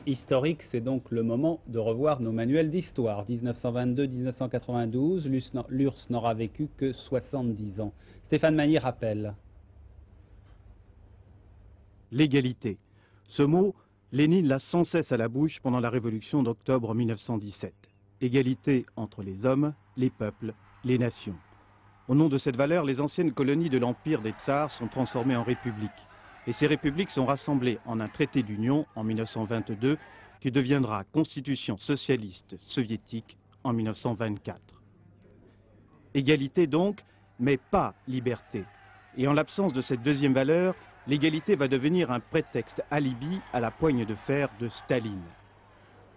Historique, c'est donc le moment de revoir nos manuels d'histoire. 1922-1992, l'URSS n'aura vécu que 70 ans. Stéphane Magny rappelle. L'égalité. Ce mot, Lénine l'a sans cesse à la bouche pendant la révolution d'octobre 1917. Égalité entre les hommes, les peuples, les nations. Au nom de cette valeur, les anciennes colonies de l'Empire des Tsars sont transformées en républiques. Et ces républiques sont rassemblées en un traité d'union en 1922 qui deviendra Constitution socialiste soviétique en 1924. Égalité donc, mais pas liberté. Et en l'absence de cette deuxième valeur, l'égalité va devenir un prétexte alibi à la poigne de fer de Staline.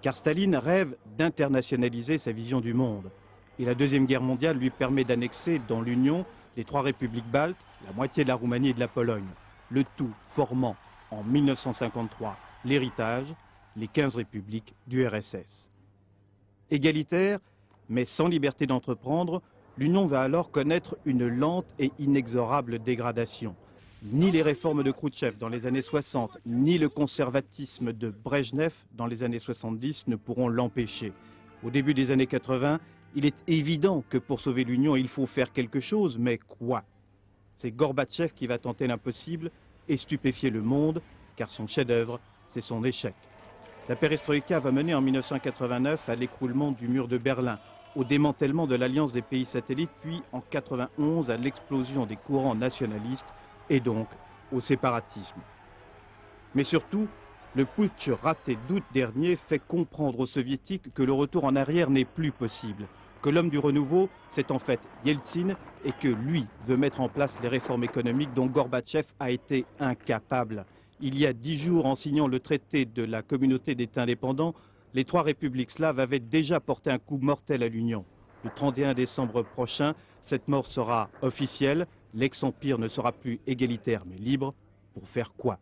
Car Staline rêve d'internationaliser sa vision du monde. Et la Deuxième Guerre mondiale lui permet d'annexer dans l'Union les 3 républiques baltes, la moitié de la Roumanie et de la Pologne. Le tout formant en 1953 l'héritage, les 15 républiques du RSS. Égalitaire, mais sans liberté d'entreprendre, l'Union va alors connaître une lente et inexorable dégradation. Ni les réformes de Khrouchtchev dans les années 60, ni le conservatisme de Brejnev dans les années 70 ne pourront l'empêcher. Au début des années 80, il est évident que pour sauver l'Union, il faut faire quelque chose, mais quoi? C'est Gorbatchev qui va tenter l'impossible et stupéfier le monde, car son chef-d'œuvre, c'est son échec. La perestroïka va mener en 1989 à l'écroulement du mur de Berlin, au démantèlement de l'alliance des pays satellites, puis en 1991 à l'explosion des courants nationalistes et donc au séparatisme. Mais surtout, le putsch raté d'août dernier fait comprendre aux soviétiques que le retour en arrière n'est plus possible, que l'homme du renouveau, c'est en fait Yeltsin et que lui veut mettre en place les réformes économiques dont Gorbatchev a été incapable. Il y a 10 jours, en signant le traité de la communauté d'États indépendants, les 3 républiques slaves avaient déjà porté un coup mortel à l'Union. Le 31 décembre prochain, cette mort sera officielle, l'ex-empire ne sera plus égalitaire mais libre. Pour faire quoi ?